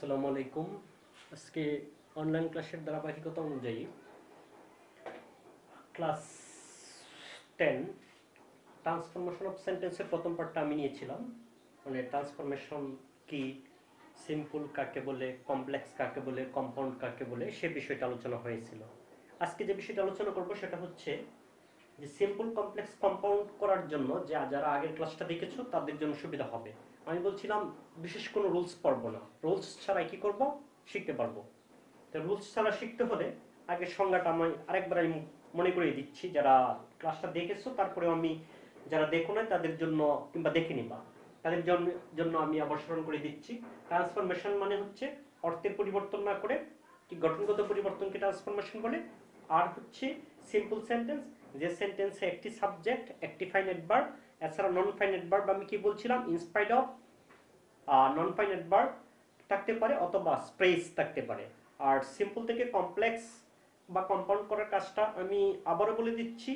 আসসালামু আলাইকুম। আজকে অনলাইন ক্লাসের ধারাবাহিকতা অনুযায়ী ক্লাস 10 ট্রান্সফরমেশন অফ সেন্টেন্সের প্রথম পার্টটা আমি নিয়েছিলাম। মানে ট্রান্সফরমেশন কি, সিম্পল কাকে বলে, কমপ্লেক্স কাকে বলে, কম্পাউন্ড কাকে বলে, সে বিষয়টা আলোচনা হয়েছিল। আজকে যে বিষয়টা আলোচনা করব সেটা হচ্ছে যে সিম্পল কমপ্লেক্স কম্পাউন্ড করার জন্য যারা আগের ক্লাসটা দেখেছো তাদের জন্য সুবিধা হবে। আমি বলছিলাম বিশেষ কোনো রুলস পড়বো না, রুলস ছাড়াই কি করব শিখতে পারবো। তো রুলস ছাড়া শিখতে হলে আগে সংজ্ঞাটা আমি আরেকবার আমি মনে করিয়ে দিচ্ছি, যারা ক্লাসটা দেখেছো তারপরেও আমি যারা দেখো না তাদের জন্য কিংবা দেখে নিবা তাদের জন্য আমি আবার স্মরণ করে দিচ্ছি। ট্রান্সফরমেশন মানে হচ্ছে অর্থের পরিবর্তন না করে কি গঠনগত পরিবর্তনকে ট্রান্সফরমেশন বলে। আর হচ্ছে সিম্পল সেন্টেন্স, যে সেন্টেন্সে একটি সাবজেক্ট একটি ফাইনাইট ভার্ব এছাড়া নন ফাইনাইট ভার্ব, আমি কি বলছিলাম in spite of non finite verb থাকতে পারে অথবা স্প্রেস থাকতে পারে। আর সিম্পল থেকে কমপ্লেক্স বা কম্পাউন্ড করার কাজটা আমি আবারও বলে দিচ্ছি,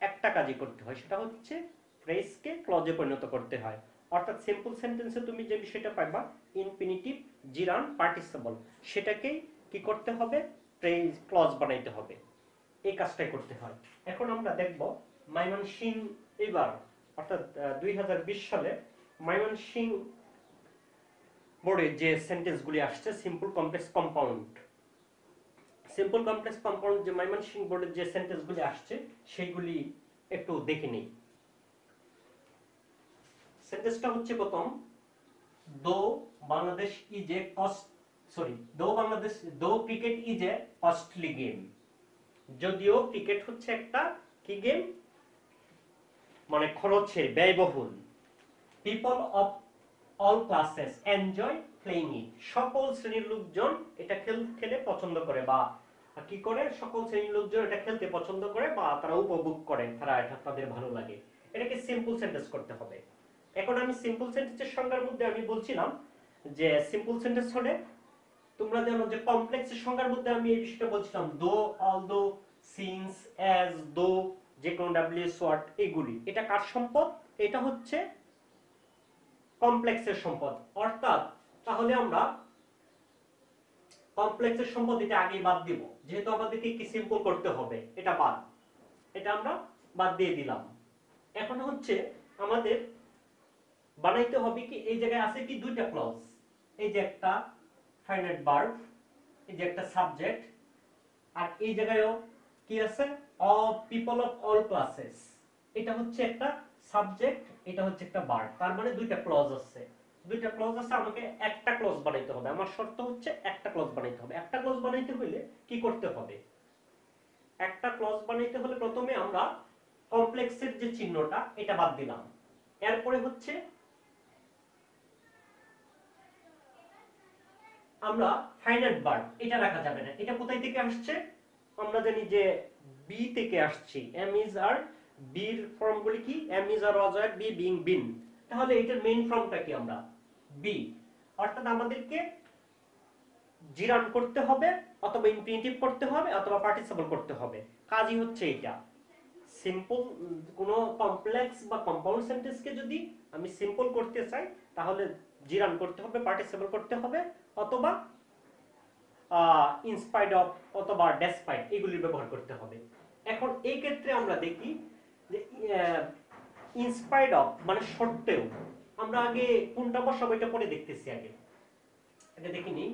একটা কাজই করতে হয়, সেটা হচ্ছে ফ্রেজকে ক্লজে পরিণত করতে হয়। অর্থাৎ সিম্পল সেন্টেন্সে তুমি যে বিষয়টা পাইবা ইনফিনিটিভ, জিরান, পার্টিসিপল, সেটাকেই কি করতে হবে, ফ্রেজ ক্লজ বানাইতে হবে। এই কাজটাই করতে হয়। এখন আমরা দেখব ময়মনসিংহ এবার অর্থাৎ 2020 সালে ময়মনসিংহ বোর্ডে যে সেন্টেন্সগুলি আসছে simple complex compound, simple complex compound যে ময়মনসিংহ বোর্ডের যে সেন্টেন্সগুলি আসছে সেইগুলি একটু দেখে নেই। সেন্টেন্সটা হচ্ছে প্রথম, দো বাংলাদেশ ইজ এ দো cricket is a costly game. যদিও ক্রিকেট হচ্ছে একটা কি গেম, মানে খরচের, ব্যয়বহুল। People of all classes enjoy playing ইট। সকল শ্রেণীর লোকজন এটা খেলে পছন্দ করে বা কি করে, সকল শ্রেণীর লোকজন এটা খেলতে পছন্দ করে বা তারা উপভোগ করে, তারা এটা তাদের ভালো লাগে। এটাকে সিম্পল সেন্টেন্স করতে হবে। এখন আমি সিম্পল সেন্টেন্সের সংজ্ঞার মধ্যে আমি বলছিলাম যে সিম্পল সেন্টেন্স হলে তোমরা জানো যে কমপ্লেক্সের সংজ্ঞার মধ্যে আমি এই বিষয়টা বলছিলাম, দো, অলদো, সিন্স, অ্যাজ, দো, যে কোনো ডাব্লিউ, সোয়াট, এগুলি এটা কার সম্পদ, এটা হচ্ছে কমপ্লেক্সের সম্পদ। অর্থাৎ তাহলে আমরা কমপ্লেক্সের সম্পদ এটা আগেই বাদ দিব, যেহেতু আমাদেরকে কি সিম্পল করতে হবে, এটা বাদ, এটা আমরা বাদ দিয়ে দিলাম। এখন হচ্ছে আমাদের বানাইতে হবে কি, এই জায়গায় আছে কি দুইটা ক্লজ, এই যে একটা ফাইনাইট ভার্ব, এই যে একটা সাবজেক্ট, আর এই জায়গায়ও কি আছে, all people of all classes, এটা হচ্ছে একটা সাবজেক্ট, এটা হচ্ছে একটা ভার্ব, তার মানে দুইটা ক্লজ আছে। দুইটা ক্লজ আছে, আমাকে একটা ক্লজ বানাইতে হবে। আমার শর্ত হচ্ছে একটা ক্লজ বানাইতে হবে। একটা ক্লজ বানাইতে হলে কি করতে হবে, একটা ক্লজ বানাইতে হলে প্রথমে আমরা কমপ্লেক্সের যে চিহ্নটা এটা বাদ দিলাম। এরপরে হচ্ছে আমরা ফাইনাইট ভার্ব এটা রাখা যাবে না। এটা কোথায় থেকে আসছে, আমরা জানি যে বি থেকে আসছে, এম ইজ আর, বির ফর্মগুলি কি, am is are, was were, be being, been. তাহলে এটার মেইন ফর্মটা কি, আমরা বি। অর্থাৎ আমাদেরকে জিরান করতে হবে অথবা ইনফিনিটিভ করতে হবে অথবা পার্টিসিপল করতে হবে। কাজই হচ্ছে এটা। সিম্পল কোন কমপ্লেক্স বা কম্পাউন্ড সেন্টেন্সকে যদি আমি সিম্পল করতে চাই তাহলে জিরান করতে হবে, পার্টিসিপল করতে হবে অথবা ইনস্পাইট অফ অথবা ডেসপাইট এগুলির ব্যবহার করতে হবে। এখন এই ক্ষেত্রে আমরা দেখি যে ইনস্পাইট অফ মানে সত্ত্বেও, আমরা আগে কোনটা বসাবো এটা পরে দেখতেছি, আগে এটা দেখি নি।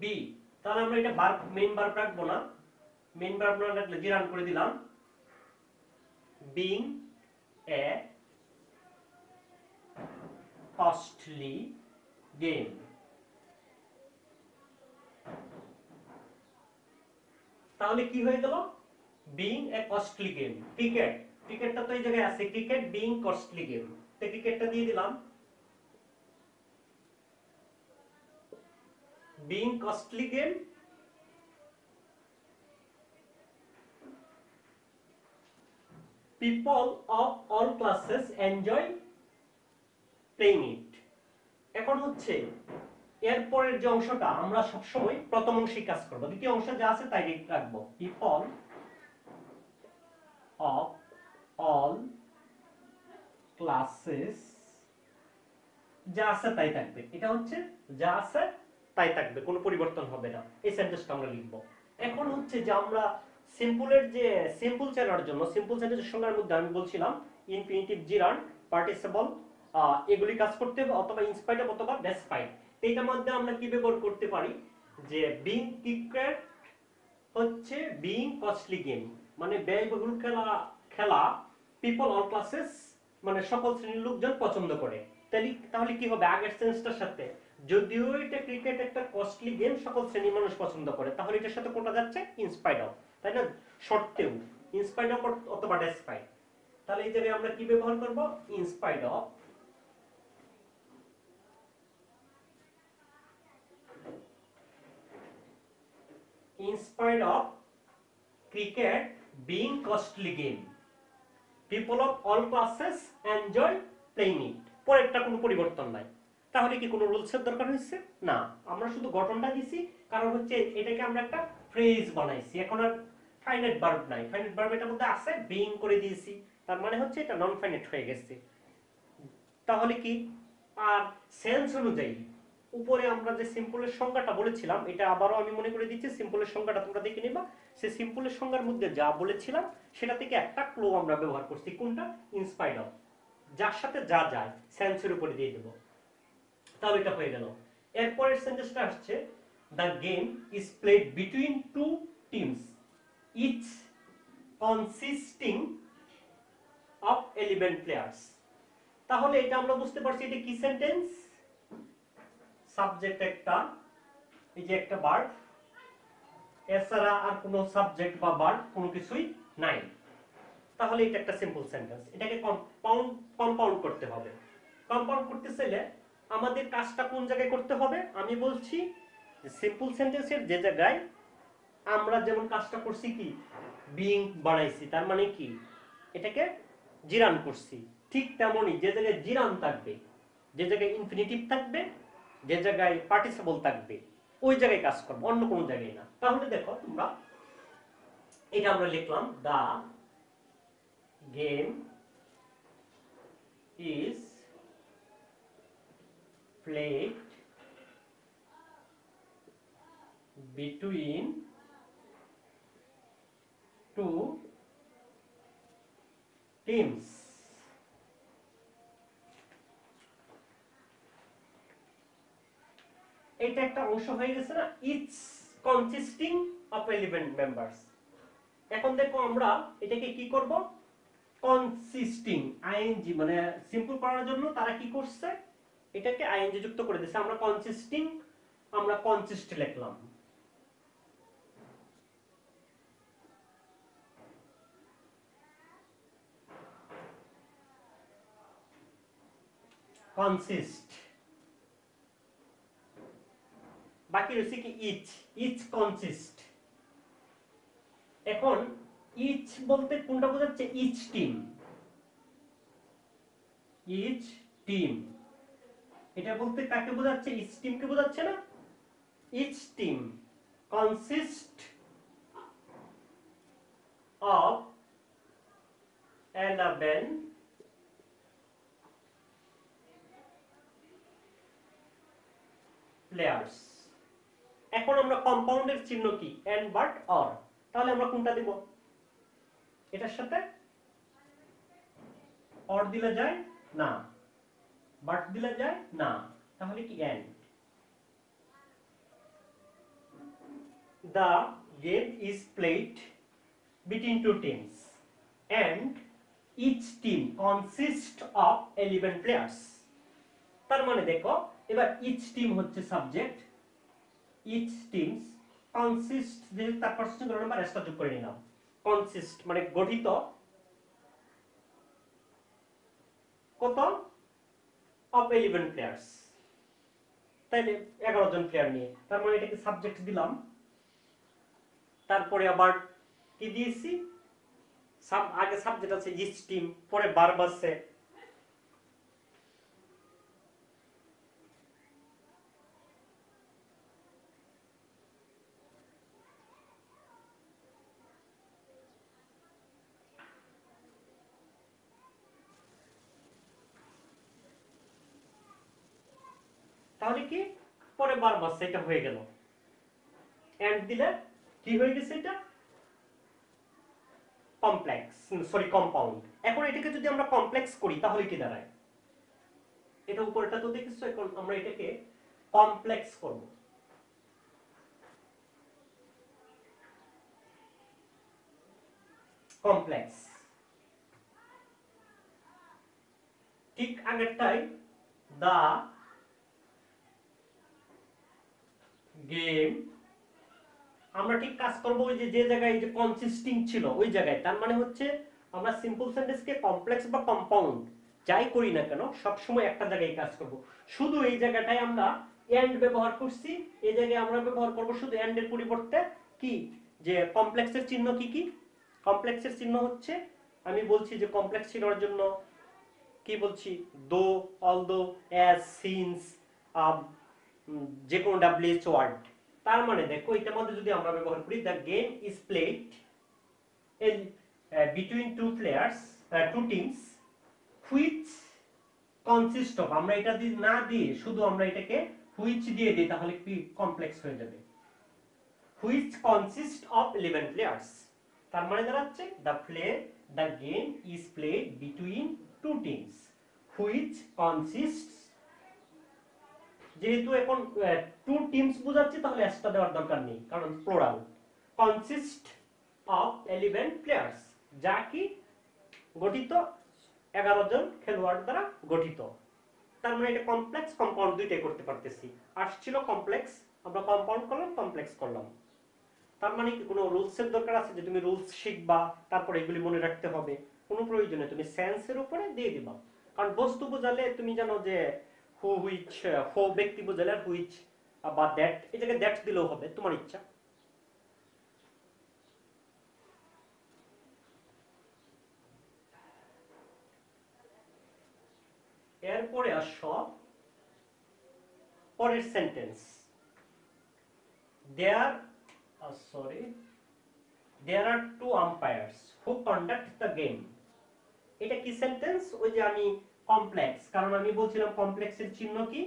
বি, তাহলে আমরা এটা ভার্ব, মেইন ভার্ব রাখবো না, মেইন ভার্ব না রাখলে জিরান করে দিলাম, বিং এ কস্টলি গেম। তাহলে কি হয়ে গেল, being a costly game. Cricket, ক্রিকেটটা তো এই জায়গায় আছে, ক্রিকেট বিং কস্টলি গেম, তো ক্রিকেটটা দিয়ে দিলাম, being costly game people of all classes enjoy playing ইট। এখন হচ্ছে এরপরের যে অংশটা আমরা সবসময় প্রথম অংশে কাজ করব, দ্বিতীয় অংশে যা আছে তাই রাখবো। পিপল অফ অল ক্লাসেস, যা আছে তাই থাকবে, এটা হচ্ছে যা আছে তাই থাকবে, কোনো পরিবর্তন হবে না। এই সেন্টেন্সটা আমরা লিখব। এখন হচ্ছে যে আমরা সিম্পলের যে সিম্পল চেনার জন্য সিম্পল সেন্টেন্সের সংজ্ঞার মধ্যে আমি বলছিলাম ইনফিনিটিভ, জিরান্ড, পার্টিসিপল, এগুলি কাজ করতে হবে, অথবা ইনস্পাইট অফ অথবা ডেসপাইট। এইটার মধ্যে আমরা কি ব্যবহার করতে পারি যে বিং ক্রিকেট হচ্ছে বিং কস্টলি গেম, মানে ব্যয়বহুল খেলা খেলা পিপল অল ক্লাসেস মানে সকল শ্রেণীর লোকজন পছন্দ করে। তাহলে কি হবে আগের সেন্সটার সাথে, যদিও এটা ক্রিকেট একটা কস্টলি গেম সকল শ্রেণীর মানুষ পছন্দ করে, তাহলে এটার সাথে কোনটা যাচ্ছে ইনস্পাইট অফ, তাই না? সত্ত্বেও ইনস্পাইট অফ অথবা ডেসপাইট। তাহলে এই জায়গায় আমরা কি ব্যবহার করব in spite of, in spite of cricket being costly game people of all classes enjoy playing it. পরেরটা কোনো পরিবর্তন নাই। তাহলে কি কোনো রুলসের দরকার হয়েছে না, আমরা শুধু গঠনটা দিছি, কারণ হচ্ছে এটাকে আমরা একটা ফ্রেজ বানাইছি। এখন আর ফাইনাইট ভার্ব নাই, ফাইনাইট ভার্ব এটার মধ্যে আছে, বিং করে দিয়েছি, তার মানে হচ্ছে এটা নন ফাইনাইট হয়ে গেছে। তাহলে কি আর সেন্স অনুযায়ী উপরে আমরা যে সিম্পলের সংজ্ঞাটা বলেছিলাম, এটা আবারও আমি মনে করে দিচ্ছি, সিম্পলের সংজ্ঞাটা তোমরা দেখে নিবা। সে সিম্পলের সংজ্ঞার মধ্যে যা বলেছিলাম সেটা থেকে একটা ক্লো আমরা ব্যবহার করছি, কোনটা ইনস্পাইট অফ, যার সাথে যা যায় সেন্সের উপরে দিয়ে দেব। তাহলে এটা হয়ে গেল। এরপরের সেন্টেন্সটা আসছে the game is played between two teams each consisting of 11 players. তাহলে এটা আমরা বুঝতে পারছি এটা কি সেন্টেন্স, সাবজেক্ট একটা, এই যে একটা ভার্ব, এছাড়া আর কোনো সাবজেক্ট বা ভার্ব কোনো কিছুই নাই। তাহলে এটা একটা সিম্পল সেন্টেন্স। এটাকে কম্পাউন্ড করতে হবে। কম্পাউন্ড করতে চাইলে আমাদের কাজটা কোন জায়গায় করতে হবে আমি বলছি, সিম্পল সেন্টেন্সের যে জায়গায় আমরা যেমন কাজটা করছি কি বিং বানাইছি, তার মানে কি এটাকে জিরান করছি, ঠিক তেমনই যে জায়গায় জিরান থাকবে, যে জায়গায় ইনফিনিটিভ থাকবে, যে জায়গায় পার্টিসিপল থাকবে, ওই জায়গায় কাজ করবো, অন্য কোনো জায়গায় না। তাহলে দেখো তোমরা, এটা আমরা লিখলাম the game is played between two teams. এটা একটা অংশ হয়ে গেছে না, ইচ কনসিস্টিং অফ 11 মেম্বার্স। এখন দেখো আমরা এটাকে কি করব, কনসিস্টিং আইএনজি, মানে সিম্পল করার জন্য তারা কি করছে এটাকে আইএনজি যুক্ত করে দিয়েছে। আমরা কনসিস্টিং, আমরা কনসিস্ট লিখলাম, কনসিস্ট। বাকি রয়েছে কি ইচ, ইচ কনসিস্ট। এখন ইচ বলতে কোনটা বোঝাচ্ছে, ইচ টিম, ইচ টিম, এটা বলতে কাকে বোঝাচ্ছে, ইচ টিমকে বোঝাচ্ছে না। Each team consist of 11 players. এখন আমরা কম্পাউন্ডের চিহ্ন কি এন্ড বাট অর, তাহলে আমরা কোনটা দেব, এটার সাথে অর দিলে যায় না, বাট দিলে যায় না, তাহলে কি and. The game is played between two teams and each team consists of 11 players. তার মানে দেখো এবার each team হচ্ছে সাবজেক্ট, each teams consist, যেহেতু তার পার্সেন্ট ধরে আমরা রেস্টটা যোগ করে নিলাম, consist মানে গঠিত কত, of 11 players, তাইলে 11 জন প্লেয়ার নিয়ে, তার মানে এটাকে সাবজেক্ট দিলাম, তারপরে আবার কি দিয়েছি, আগে সাবজেক্ট আছে ইচ টিম, পরে ভার্ব আছে, তাহলে কি পরে ভার্ব আছে, এটা হয়ে গেল। এন্ড দিলে কি হয়ে গেছে, এটা কমপ্লেক্স, সরি কম্পাউন্ড। এখন এটাকে যদি আমরা কমপ্লেক্স করি তাহলে কি দাঁড়ায়, এটা উপরটা তো দেখেছো, এখন আমরা এটাকে কমপ্লেক্স করব। কমপ্লেক্স ঠিক আগেরটাই, দা গেম, আমরা ঠিক কাজ করব ওই যে জায়গায় যে কনসিস্টিং ছিল ওই জায়গায়। তার মানে হচ্ছে আমরা সিম্পল সেন্টেন্সকে কমপ্লেক্স বা কম্পাউন্ড যাই করি না কেন সব সময় একটা জায়গায় কাজ করব। শুধু এই জায়গাটায় আমরা এন্ড ব্যবহার করছি, এই জায়গায় আমরা ব্যবহার করব শুধু এন্ড এর পরিবর্তে কি, যে কমপ্লেক্সের চিহ্ন কি কি। কমপ্লেক্সের চিহ্ন হচ্ছে, আমি বলছি যে কমপ্লেক্স চিহ্নের জন্য কি বলছি, দো, অলদো, অ্যাজ, সিন্স, যে কোনো ডাব্লিউএইচ ওয়ার্ড। তার মানে দেখো এটার মধ্যে যদি আমরা ব্যবহার করি the game is played in between two players, two teams which consist of, আমরা এটা দিয়ে না দিয়ে শুধু আমরা এটাকে which দিয়ে দিই তাহলে কি কমপ্লেক্স হয়ে যাবে, which consist of 11 players। তার মানে দাঁড়াচ্ছে the game is played between two teams which consists, যেহেতু এখন টু টিমস বোঝাচ্ছে তাহলে এসটা দেওয়ার দরকার নেই কারণ প্লুরাল, কনসিস্ট অফ 11 প্লেয়ার্স, যা কি গঠিত 11 জন খেলোয়াড় দ্বারা গঠিত। তার মানে এটা কমপ্লেক্স কম্পাউন্ড দুইটাই করতে পারতেছি। আসছিল কমপ্লেক্স, আমরা কম্পাউন্ড করলাম, কমপ্লেক্স করলাম। তার মানে কি কোনো রুলসের দরকার আছে যে তুমি রুলস শিখবা তারপরে এগুলি মনে রাখতে হবে? কোনো প্রয়োজনে, তুমি সেন্সের উপরে দিয়ে দিবা। কারণ বস্তু বোঝালে তুমি জানো যে হু, হুইচ, হো ব্যক্তি বোঝালে আর হুইচ বা দ্যাট, এই জায়গায় দ্যাট দিলেও হবে, তোমার ইচ্ছা। এরপরে আসো পরের sentence, there are two umpires who conduct the game। এটা কি সেন্টেন্স? ওই যে আমি কমপ্লেক্স, কারণ আমি বলছিলাম কমপ্লেক্সের চিহ্ন কি,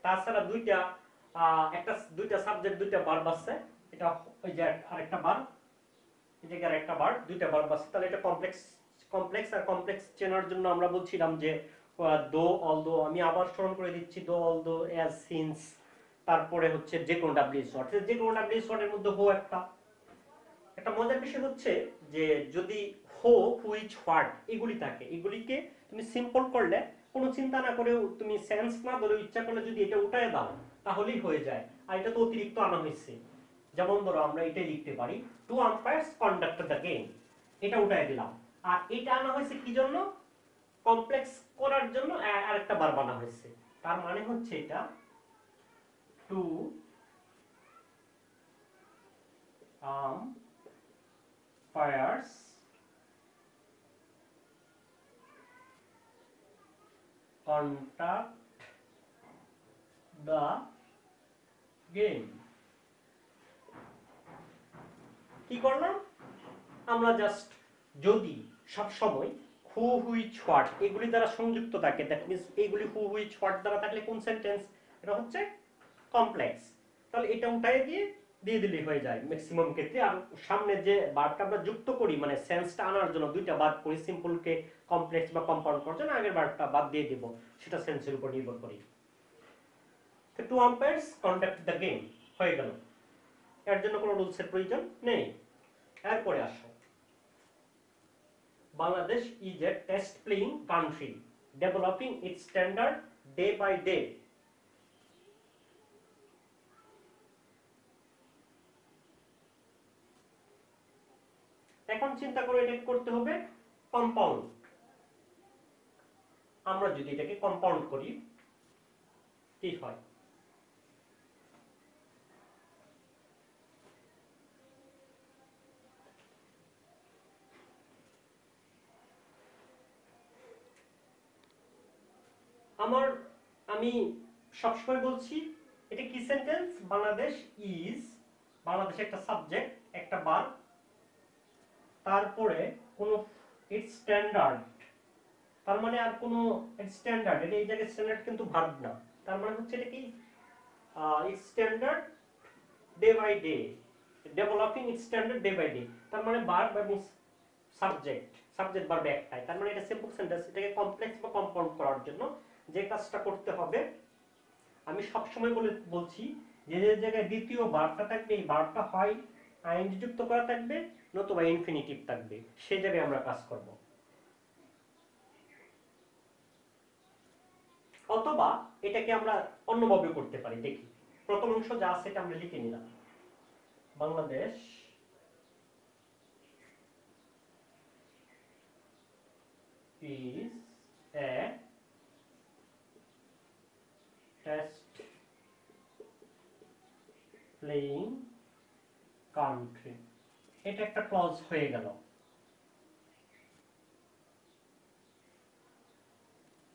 তাছাড়া দুইটা সাবজেক্ট দুইটা ভার্ব আছে, এটা ওই যে আরেকটা ভার্ব, এই জায়গায় আরেকটা ভার্ব, দুইটা ভার্ব আছে, তাহলে এটা কমপ্লেক্স আর কমপ্লেক্স চেনার জন্য আমরা বলছিলাম যে দো, অলদো, আমি আবার স্মরণ করে দিচ্ছি, দো, অলদো, অ্যাজ, সিন্স, তারপরে হচ্ছে যে কোনো ডাব্লিউএইচ ওয়ার্ড, যে কোনো ডাব্লিউএইচ ওয়ার্ডের মধ্যে হো একটা মজার বিষয় হচ্ছে যে যদি হো, হুইচ, হোয়াট এগুলি থাকে, এগুলিকে তুমি সিম্পল করলে কোনো চিন্তা না করেও তুমি সেন্স না ধরে ইচ্ছা করলে যদি এটা উঠায় দাও তাহলেই হয়ে যায়। আর এটা তো অতিরিক্ত আনা হয়েছে, যেমন ধরো আমরা এটাই লিখতে পারি two umpires conduct the game, এটা উঠায় দিলাম। আর এটা আনা হয়েছে কি জন্য? কমপ্লেক্স করার জন্য আরেকটা বার বানা হয়েছে। তার মানে হচ্ছে এটা two umpires conduct the game। কি করলাম আমরা? জাস্ট যদি সব সময় হু, হুইচ, হোয়াট এগুলি দ্বারা সংযুক্ত থাকে, দ্যাট মিন্স এইগুলি হু, হুইচ, হোয়াট দ্বারা থাকলে কোন সেন্টেন্স? এটা হচ্ছে কমপ্লেক্স। তাহলে এটা উঠায় দিয়ে দিলেই হয়ে যায় ম্যাক্সিমাম ক্ষেত্রে। আর সামনে যে ভার্বটা আমরা যুক্ত করি মানে সেন্সটা আনার জন্য দুইটা বাদ করি, সিম্পলকে কমপ্লেক্স বা কম্পাউন্ড করার জন্য আগের ভার্বটা বাদ দিয়ে দেব, সেটা সেন্সের উপর নির্ভর করি। Two umpires conduct the game হয়ে গেল, এর জন্য কোনো রুলসের প্রয়োজন নেই। এরপরে আসো, Bangladesh is a test playing country developing its standard day by day. এখন চিন্তা করে এটা করতে হবে কম্পাউন্ড। আমরা যদি এটাকে কম্পাউন্ড করি কি হয়? আমি সবসময় বলছি এটা কি সেন্টেন্স? বাংলাদেশ ইজ, বাংলাদেশ একটা সাবজেক্ট, একটা ভার্ব, তারপরে কোন ইটস স্ট্যান্ডার্ড, তার মানে আর কোন স্ট্যান্ডার্ড, এটা এই জায়গায় স্ট্যান্ডার্ড কিন্তু ভার্ব না, তার মানে হচ্ছে এটা কি standard day by day, developing its standard day by day. তার মানে ভার্ব এবং সাবজেক্ট ভার্ব একটাই, তার মানে এটা সিম্পল সেন্টেন্স। এটাকে কমপ্লেক্স বা কম্পাউন্ড করার জন্য যে কাজটা করতে হবে, আমি সবসময় বলছি যে যে জায়গায় দ্বিতীয় ভার্বটা থাকবে এই ভার্বটা হয় আইএনজি যুক্ত করা থাকবে নতুবা ইনফিনিটিভ থাকবে, সেই জায়গায় আমরা কাজ করব। অথবা এটাকে আমরা অন্যভাবে করতে পারি। দেখি প্রথম অংশ যা আছে এটা আমরা লিখে নিলাম, Bangladesh is a test playing country, এটা একটা ক্লজ হয়ে গেল।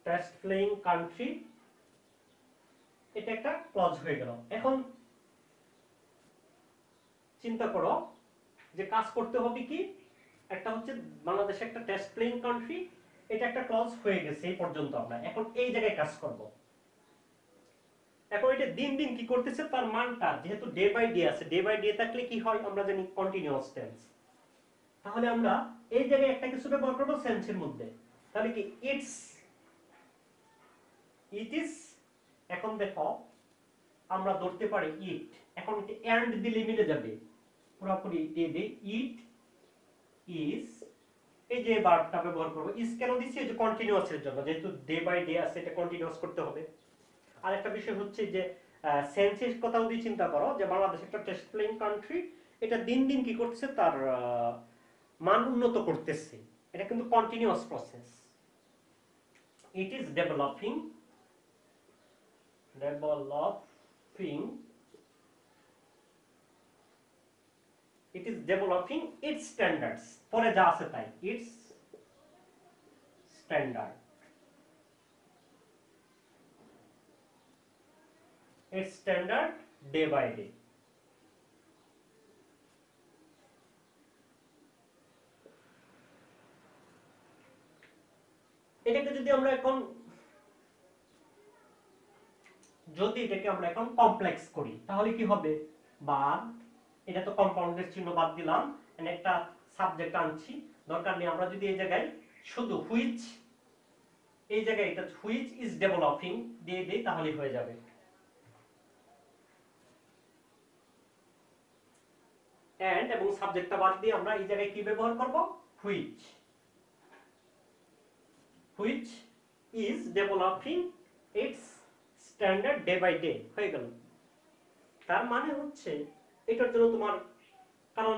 টেস্ট প্লেইং কান্ট্রি, এটা একটা ক্লজ হয়ে গেল। এখন চিন্তা করো যে কাজ করতে হবে কি, একটা হচ্ছে বাংলাদেশ একটা টেস্ট প্লেইং কান্ট্রি, এটা একটা ক্লজ হয়ে গেছে এই পর্যন্ত। আমরা এখন এই জায়গায় কাজ করব। এখন এটা দিন দিন কি করতেছে, তার মানটা যেহেতু ডে বাই ডে আছে, ডে বাই ডে থাকলে কি হয় আমরা জানি কন্টিনিউয়াস টেন্স, তাহলে আমরা এই জায়গায় একটা কিছু ব্যবহার করব সেন্সের মধ্যে। তাহলে কি ইট ইজ, এখন দেখো আমরা ধরতে পারি ইট, এখন এন্ড দিলে মিলে যাবে পুরোপুরি দিয়ে দেই ইট ইজ, এই যে ভার্বটা ব্যবহার করব। ইজ কেন দিছি, এই যে কন্টিনিউয়াস এর জন্য, যেহেতু ডে বাই ডে আছে এটা কন্টিনিউয়াস করতে হবে। আর একটা বিষয় হচ্ছে যে সেন্সের কথা যদি চিন্তা করো যে বাংলাদেশ একটা টেস্ট প্লেইং কান্ট্রি, এটা দিন দিন কি করতেছে তার মান উন্নত করতেছে, এটা কিন্তু continuous process. It is developing it is developing its standards, পরে যা আছে তাই its standard, its standard day by day। এটাকে যদি আমরা এখন কমপ্লেক্স করি তাহলে কি হবে, বাদ, এটা তো কম্পাউন্ডের চিহ্ন বাদ দিলাম, একটা সাবজেক্ট আনছি, দরকার নেই। আমরা যদি এই জায়গায় শুধু হুইচ, এই জায়গায় এটা হুইচ ইজ ডেভেলপিং দিয়ে দেই তাহলে হয়ে যাবে। এন্ড এবং সাবজেক্টটা বাদ দিয়ে আমরা এই জায়গায় কি ব্যবহার করব, which is developing its standard day by day, হয়ে গেল। তার মানে হচ্ছে এটার জন্য তোমার, কারণ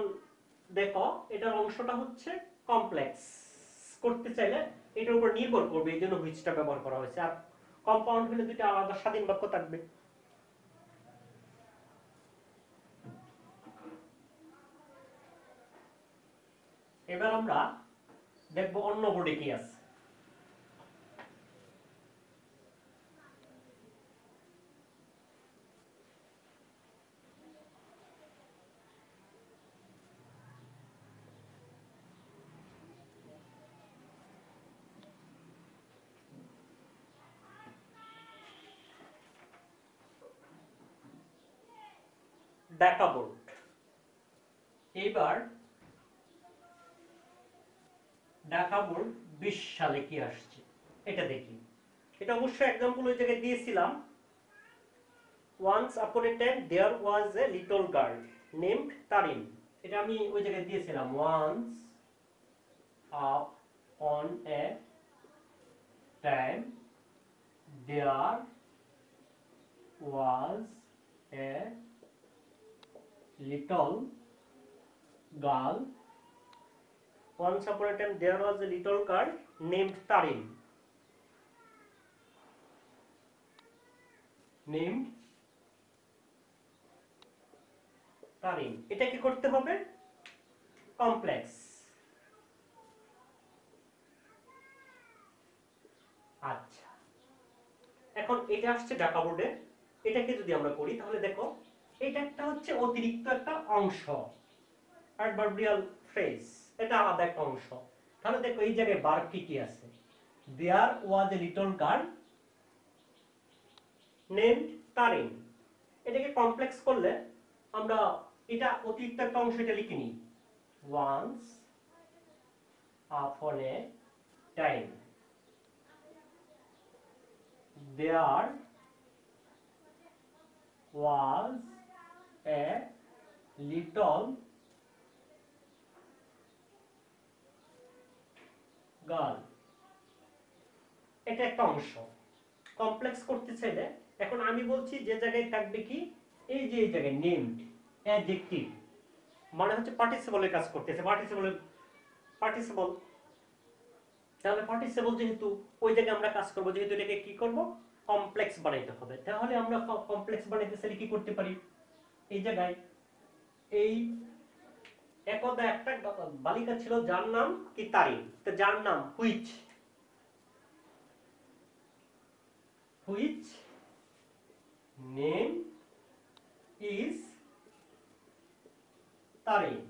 দেখো এটার অংশটা হচ্ছে কমপ্লেক্স করতে চাইলে এটার উপর নির্ভর করবে, এই জন্য হুইচটা ব্যবহার করা হয়েছে। আর কম্পাউন্ড হলে দুইটা আলাদা স্বাধীন বাক্য থাকবে। এবার আমরা দেখব অন্য বোর্ডে কি আছে। ঢাকা বোর্ড, এইবার ঢাকা বোর্ড 20 সালে কি আসছে এটা দেখি। এটা অবশ্যই एग्जांपल ওই জায়গায় দিয়েছিলাম, once upon a time there was a little girl named Tarin, এটা আমি ওই জায়গায় দিয়েছিলাম, once upon a time there was a little girl, once upon a time there was a little girl named Tarin, এটা কি করতে হবে, কমপ্লেক্স। আচ্ছা, এখন এটা আসছে ঢাকা বোর্ডে, এটাকে যদি আমরা করি তাহলে দেখো এটা একটা হচ্ছে অতিরিক্ত একটা অংশ, অ্যাডভার্বিয়াল ফ্রেজ, এটা আলাদা একটা অংশ। তাহলে দেখো এই জায়গায় ভার্ব কি আছে, there was a little girl named Tarin, এটাকে কমপ্লেক্স করলে আমরা এটা অতিরিক্ত একটা অংশ এটা লিখে নিই, once upon a time there was a little girl. এটা একটা অংশ কমপ্লেক্স করতে চাইলে এখন আমি বলছি যে জায়গায় থাকবে কি, এই যে এই জায়গায় নেমড অ্যাডজেক্টিভ মানে হচ্ছে পার্টিসিপলের কাজ করতেছে, পার্টিসিপল তাহলে পার্টিসিপল যেহেতু ওই জায়গায় আমরা কাজ করব, যেহেতু এটাকে কি করব কমপ্লেক্স বানাইতে হবে, তাহলে আমরা কমপ্লেক্স বানাইতে চাইলে কি করতে পারি, এই জায়গায় এই একদা একটা বালিকা ছিল যার নাম কি তারিন, তো যার নাম হুইচ নেম ইজ তারিন।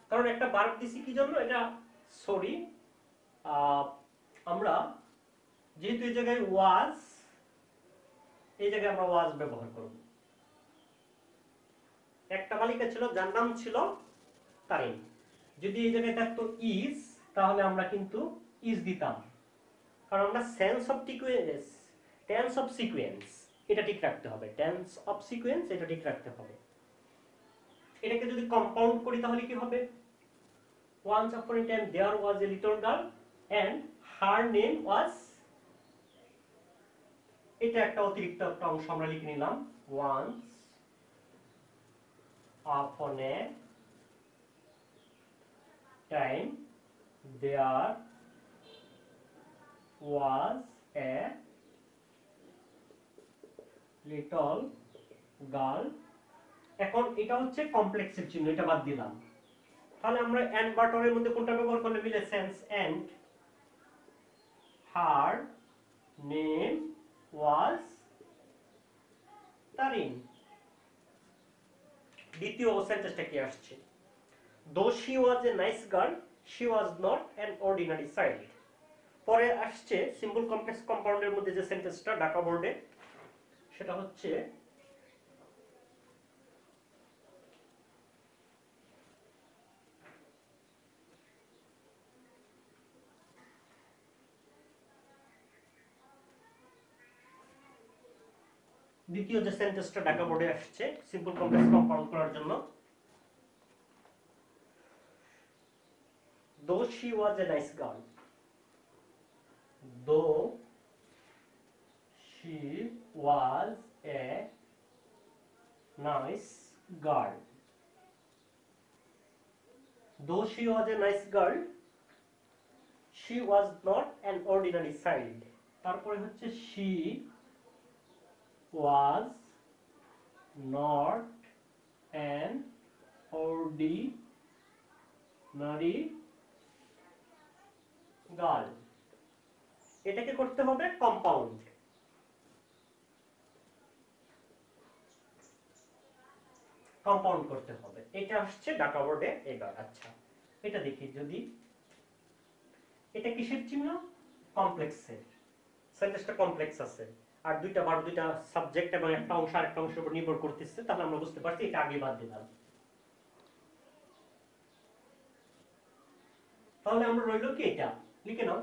কারণ একটা ভার্ব দিছি কি জন্য, এটা সরি আমরা যেহেতু এই জায়গায় ওয়াজ, এই জায়গায় আমরা ওয়াজ ব্যবহার করব। একটা বালিকা ছিল যার নাম ছিল তারিন, যদি এই জায়গায় থাকতো ইজ তাহলে আমরা কিন্তু ইজ দিতাম, কারণ আমরা টেন্স অফ সিকোয়েন্স এটা ঠিক রাখতে হবে, টেন্স অফ সিকোয়েন্স এটা ঠিক রাখতে হবে। এটাকে যদি কম্পাউন্ড করি তাহলে কি হবে, once upon a time there was a little girl and her name was, এটা একটা অতিরিক্ত একটা অংশ আমরা লিখে নিলাম, once upon a time there was a little girl। এখন এটা হচ্ছে কমপ্লেক্সের চিহ্ন, এটা বাদ দিলাম, তাহলে আমরা এন্ড বাটনের মধ্যে কোনটা ব্যবহার করলে মিলে, sense and her name was Tarin. দ্বিতীয় সেন্টেন্সটা কি আসছে, though she was a nice girl she was not an ordinary child. পরে আসছে সিম্পল কমপ্লেক্স কম্পাউন্ডের মধ্যে যে সেন্টেন্সটা ঢাকা বোর্ডে, সেটা হচ্ছে দ্বিতীয় যে সেন্টেন্সটা ঢাকা বোর্ডে আসছে সিম্পল কমপ্লেক্স কম্পাউন্ড করার জন্য, though she was a nice girl, though she was a nice girl, though she was a nice girl she was not an ordinary child। তারপরে হচ্ছে she was not an ordinary girl। এটাকে করতে হবে compound, compound করতে হবে, এটা আসছে ঢাকা বোর্ডে এবার। আচ্ছা এটা দেখি, যদি এটা কিসের চিহ্ন, কমপ্লেক্সের, সেন্টেন্সটা কমপ্লেক্স আছে আর দুইটা বার দুইটা সাবজেক্ট এবং একটা অংশ আরেকটা অংশের উপর নির্ভর করতেছে, তাহলে আমরা বুঝতে পারছি এটা আগে বাদ দিলাম। তাহলে আমরা রইল কি, এটা লিখে নাও,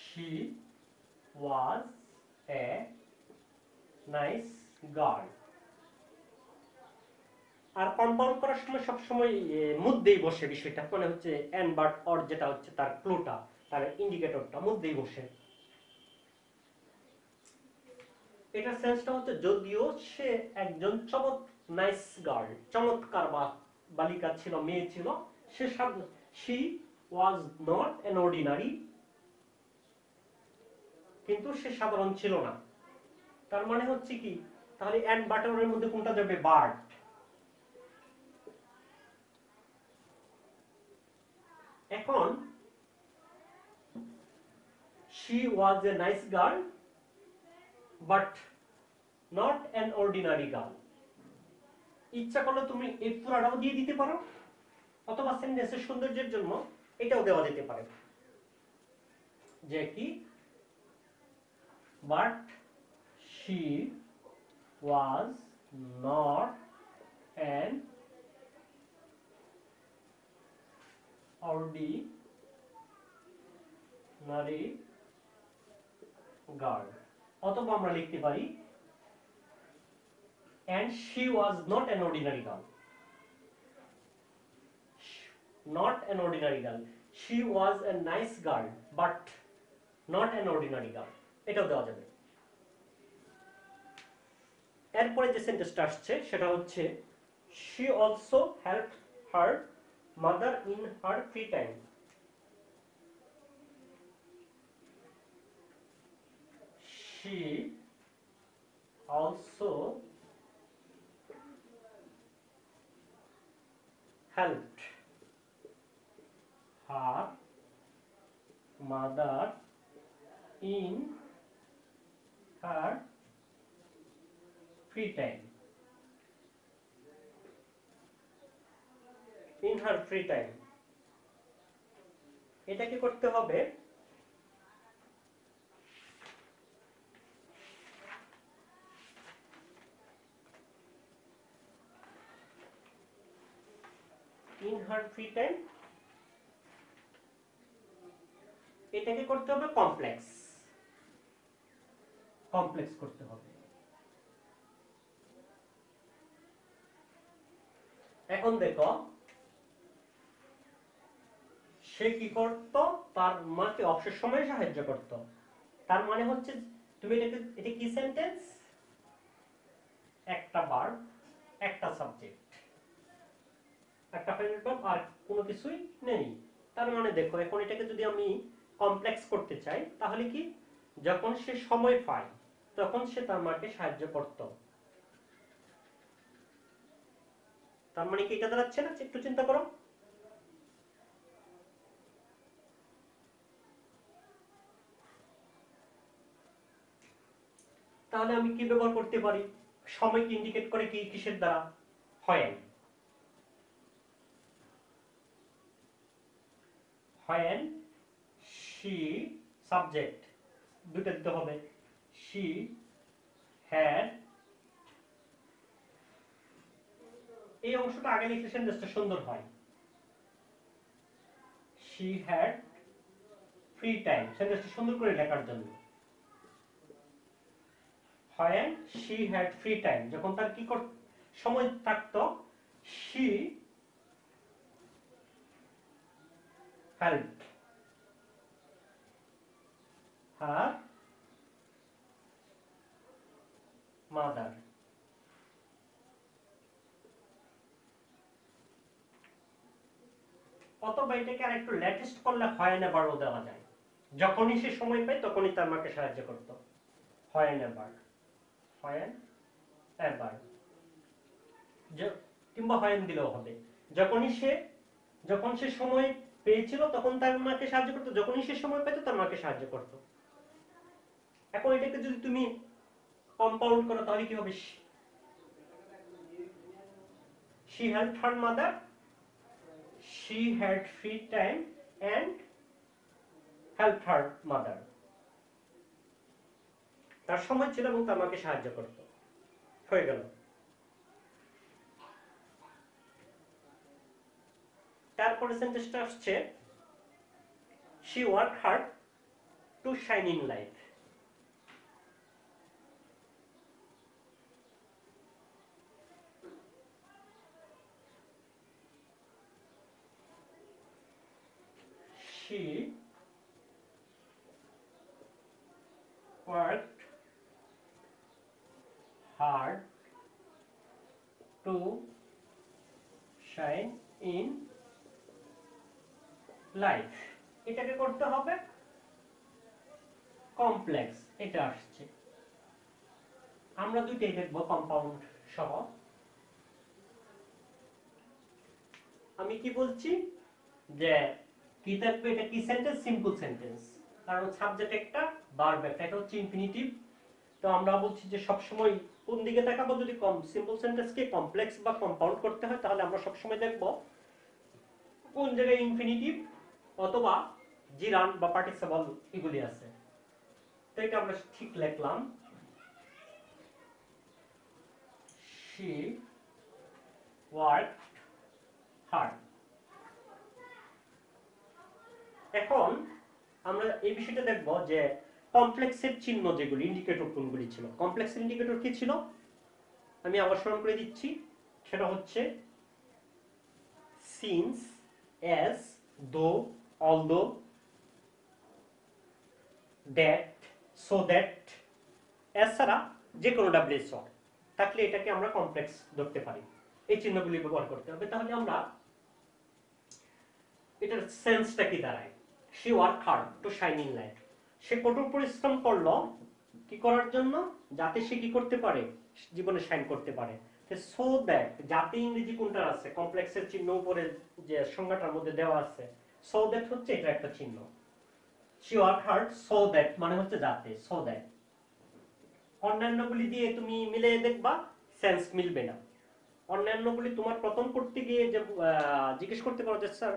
she was a nice girl। আর কম্পাউন্ড করার সময় সবসময় মধ্যেই বসে বিষয়টা, মানে হচ্ছে এন্ড বাট অর যেটা হচ্ছে তার ক্লুটা, তার ইন্ডিকেটরটা মধ্যেই বসে। এটা সেন্সটা হচ্ছে যদিও সে একজন নাইস গার্ল, চমৎকার বালিকা ছিল, মেয়ে ছিল, she was not an ordinary, কিন্তু সে সাধারণ ছিল না। তার মানে হচ্ছে কি, তাহলে এন্ড বাটনের মধ্যে কোনটা যাবে, বাট। এখন she was a nice girl but not an ordinary girl। ইচ্ছা করলে তুমি এই পুরাটাও দিয়ে দিতে পারো, অথবা সেন্টেন্সের সৌন্দর্যের জন্য এটাও দেওয়া যেতে পারে, যে কি, but she was not an ordinary girl, অথবা আমরা লিখতে পারি and she was not an ordinary girl. Not an ordinary girl. She was a nice girl, but not an ordinary girl. এটাও দেওয়া যাবে। এরপরে যে সেন্টেন্সটা আসছে সেটা হচ্ছে she also helped her mother in her free time. She also helped her mother in her free time. In her free time. এটা কি করতে হবে? In her free time এটাকে করতে হবে কমপ্লেক্স করতে হবে। এখন দেখো সে কি করত? তার মাকে অবসর সময়ে সাহায্য করত। তার মানে হচ্ছে তুমি এটা কি সেন্টেন্স? একটা ভার্ব, একটা সাবজেক্ট, একটা প্রেজেন্ট ভার্ব আর কোনো কিছুই নেই। তার মানে দেখো এখন এটাকে যদি আমি কমপ্লেক্স করতে চাই তাহলে কি, যখন সে সময় পায় তখন সে তার মাকে সাহায্য করত। তার মানে কি এটা দাঁড়াচ্ছে না? একটু চিন্তা করো। তাহলে আমি কি ব্যবহার করতে পারি? সময়কে ইন্ডিকেট করে কি কিসের দ্বারা? when. when she subject দুটো দিতে হবে। she had, এই অংশটা আগে লিখলে সেন্টেন্সটা সুন্দর হয়। she had free time, সেন্টেন্সটা সুন্দর করে লেখার জন্য। when she had free time, যখন তার কি সময় থাকতো, she helped her mother. অথবা এটাকে আর একটু লেটেস্ট করলে when ever ও দেওয়া যায়। যখনই সে সময় পায় তখনই তার মাকে সাহায্য করত। when ever, কিংবা when দিলেও হবে। যখন সে সময় পেয়েছিল তখন তার মাকে সাহায্য করতো, যখনই সে সময় পেত তার মাকে সাহায্য করত। এখন এটাকে যদি তুমি কম্পাউন্ড করো তাহলে কি হবে? she helped her mother, she had free time and helped her mother. তার সময় ছিল এবং তার মাকে সাহায্য করত। হয়ে গেল। তারপরে সেন্টেন্সটা আসছে she worked hard to shine in life. She worked hard to shine in life. এটাকে করতে হবে কমপ্লেক্স। এটা আসছে, আমরা দুইটাই দেখবো কম্পাউন্ড সহ। আমি কি বলছি যে কি থাকবে? এটা কি সেন্টেন্স? সিম্পল সেন্টেন্স, কারণ সাবজেক্ট একটা, ভার্ব একটা, এটা হচ্ছে ইনফিনিটিভ। তো আমরা বলছি যে সবসময় কোন দিকে তাকাবো? যদি সিম্পল সেন্টেন্সকে কমপ্লেক্স বা কম্পাউন্ড করতে হয় তাহলে আমরা সবসময় দেখব কোন জায়গায় ইনফিনিটিভ অথবা জিরান্ড বা পার্টিসিপল এগুলি আছে। তো এটা আমরা ঠিক লিখলাম she worked hard. এখন আমরা এই বিষয়টা দেখব যে কমপ্লেক্সের চিহ্ন যেগুলি ইন্ডিকেটর কোনগুলি ছিল। কমপ্লেক্সের ইন্ডিকেটর কি ছিল আমি আবার স্মরণ করে দিচ্ছি, সেটা হচ্ছে সিন্স, অ্যাজ, দো, অলদো, দ্যাট, সো দ্যাট, এছাড়া যে কোনো ডাব্লিউএস ওয়ার্ড থাকলে এটাকে আমরা কমপ্লেক্স ধরতে পারি। এই চিহ্নগুলি ব্যবহার করতে হবে। তাহলে আমরা এটার সেন্সটা কি দাঁড়ায়? she worked hard to shine in life. সে কঠোর পরিশ্রম করলো কি করার জন্য? যাতে সে কি করতে পারে? জীবনে শাইন করতে পারে। সো দ্যাট, যাতে ইংরেজি কোনটা আছে কমপ্লেক্সের চিহ্ন উপরে যে সংজ্ঞাটার মধ্যে দেওয়া আছে, সো দ্যাট হচ্ছে এটা একটা চিহ্ন। she worked hard so that মানে হচ্ছে যাতে, সো দ্যাট। অন্যান্যগুলি দিয়ে তুমি মিলে দেখবা সেন্স মিলবে না। অন্যান্যগুলি তোমার প্রথম করতে গিয়ে যে জিজ্ঞেস করতে পারো যে স্যার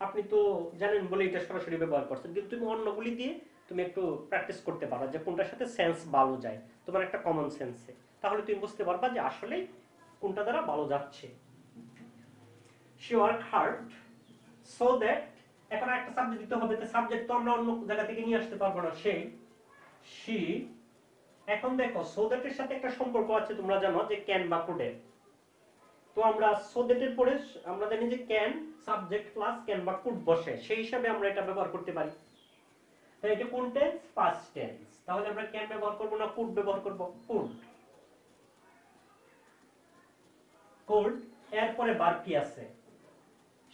আপনি তো জানেন বলে এটা সরাসরি ব্যবহার করছেন, কিন্তু তুমি অন্যগুলি দিয়ে তুমি একটু প্র্যাকটিস করতে পারো যে কোনটার সাথে সেন্স ভালো যায় তোমার একটা কমন সেন্সে, তাহলে তুমি বুঝতে পারবা যে আসলে কোনটা দ্বারা ভালো যাচ্ছে। she worked hard so that, এখন একটা সাবজেক্ট দিতে হবে, তো সাবজেক্ট তো আমরা অন্য জায়গা থেকে নিয়ে আসতে পারবো না। সেই she, এখন দেখো সো দ্যাট এর সাথে একটা সম্পর্ক আছে, তোমরা জানো যে ক্যান বা কুডের। তো আমরা সো দ্যাট এর পরে আমরা জানি যে ক্যান সাবজেক্ট প্লাস ক্যান বা কুড বসে, সেই হিসাবে আমরা এটা ব্যবহার করতে পারি। তাই এটা কোন টেন্স? Past tense. তাহলে আমরা ক্যান ব্যবহার করব না কুড ব্যবহার করব? কুড। কুড এর পরে ভার্ব কি আছে?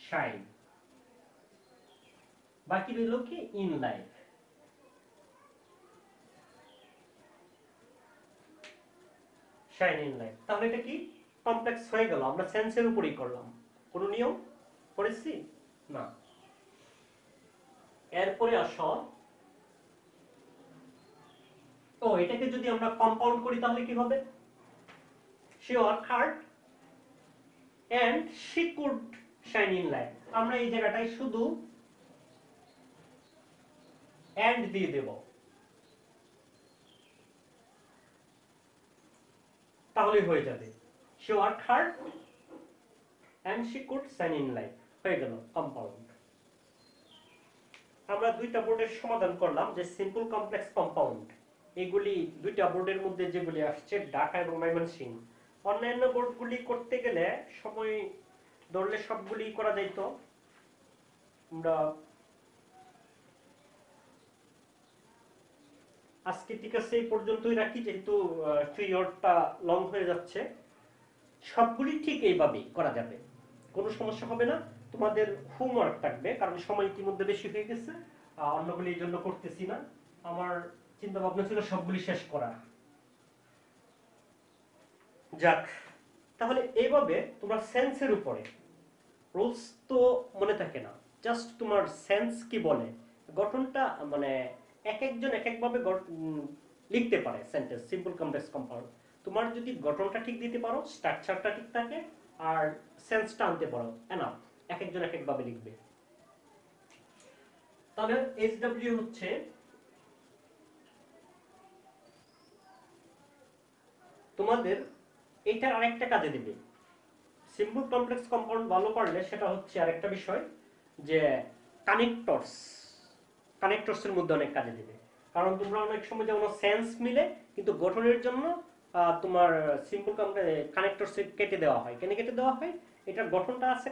শাইন। বাকি রইল কি? In life. Shine in life. তাহলে এটা কি কমপ্লেক্স হয়ে গেল? আমরা সেন্সের উপরেই করলাম, কোন নিয়ম করেছি না। এরপরে আসো, তো এটাকে যদি আমরা কম্পাউন্ড করি তাহলে কি হবে? she worked hard and she could shine in life। আমরা এই জায়গাটায় শুধু and দিয়ে দেব, তাহলে হয়ে যাবে she worked hard and she could shine in life, হয়ে গেল কম্পাউন্ড। আমরা দুইটা বোর্ডের সমাধান করলাম যে সিম্পল কমপ্লেক্স কম্পাউন্ড, এগুলি দুইটা বোর্ডের মধ্যে যেগুলি আসছে ঢাকা এবং ময়মনসিংহ। অন্যান্য বোর্ডগুলি করতে গেলে সময় ধরলে সবগুলি করা যাইত। আমরা আজকে ঠিক আছে এই পর্যন্তই রাখি, যেহেতু পিরিয়ডটা লং হয়ে যাচ্ছে। সবগুলি ঠিক এইভাবেই করা যাবে, কোনো সমস্যা হবে না। তোমাদের হোমওয়ার্ক থাকবে, কারণ সময় ইতিমধ্যে বেশি হয়ে গেছে, অন্যগুলি এই জন্য করতেছি না। আমার চিন্তা ভাবনা ছিল সবগুলি শেষ করা। যাক, তাহলে এইভাবে তোমরা সেন্সের উপরে, রুলস তো মনে থাকে না, জাস্ট তোমার সেন্স কি বলে, গঠনটা মানে এক একজন এক একভাবে লিখতে পারে সেন্টেন্স সিম্পল কমপ্লেক্স কম্পাউন্ড। তোমার যদি গঠনটা ঠিক দিতে পারো, স্ট্রাকচারটা ঠিক থাকে, আর সেন্সটা আনতে পারো, এনাফ। এক একজন এক একভাবে লিখবে। তাহলে SW হচ্ছে তোমাদের এটার আরেকটা কাজে দিবে। সিম্পল কমপ্লেক্স কম্পাউন্ড ভালো পারলে সেটা হচ্ছে আরেকটা বিষয় যে কানেক্টরসের মধ্যে অনেক কাজে দিবে। কারণ তোমরা অনেক সময় যেমন সেন্স মিলে, কিন্তু গঠনের জন্য তোমার সিম্পল কানেক্টরস কেটে দেওয়া হয়। কেন কেটে দেওয়া হয়? এটার গঠনটা আছে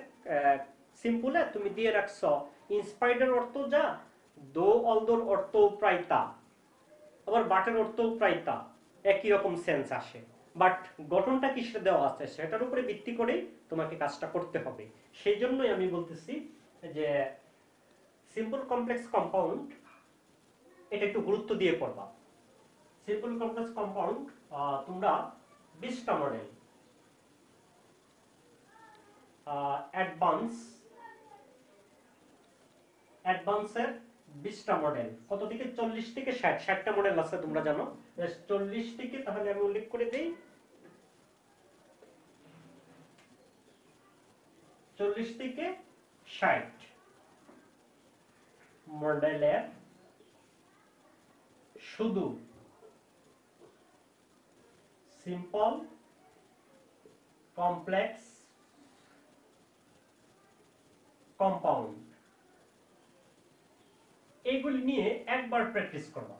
সিম্পলে, তুমি দিয়ে রাখছো ইনস্পাইডার অর্থ যা, দো অলদোর অর্থ প্রায় তা, আবার বাটের অর্থ প্রায় তা, একই রকম সেন্স আসে। বাট গঠনটা কিসে দেওয়া আছে সেটার উপরে ভিত্তি করে তোমাকে কাজটা করতে হবে। সেই জন্যই আমি বলতেছি যে সিম্পল কমপ্লেক্স কম্পাউন্ড এটা একটু গুরুত্ব দিয়ে পড়বা। সিম্পল কমপ্লেক্স কম্পাউন্ড তোমরা 20টা মডেল, অ্যাডভান্সের 20টা মডেল, কত থেকে 40 থেকে 60টা মডেল আছে তোমরা জানো। 40 থেকে, তাহলে আমি উল্লেখ করে দেই 40 থেকে 60 মডেলের শুধু সিম্পল কমপ্লেক্স কম্পাউন্ড, এইগুলি নিয়ে একবার প্র্যাকটিস করবা,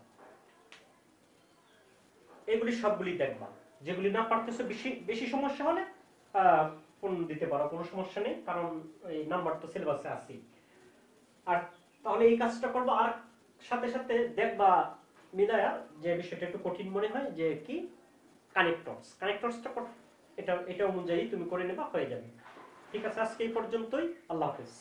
এগুলি সবগুলি দেখবা। যেগুলি না পারতেছো, বেশি বেশি সমস্যা হলে ফোন দিতে পারো, কোনো সমস্যা নেই, কারণ এই নাম্বার তো সিলেবাসে আছে। আর তাহলে এই কাজটা করবো, আর সাথে সাথে দেখবা মিলায়া যে বিষয়টা একটু কঠিন মনে হয় যে কি কানেক্টরসটা এটা এটা অনুযায়ী তুমি করে নেবা, হয়ে যাবে। ঠিক আছে, আজকে এই পর্যন্তই। আল্লাহ হাফেজ।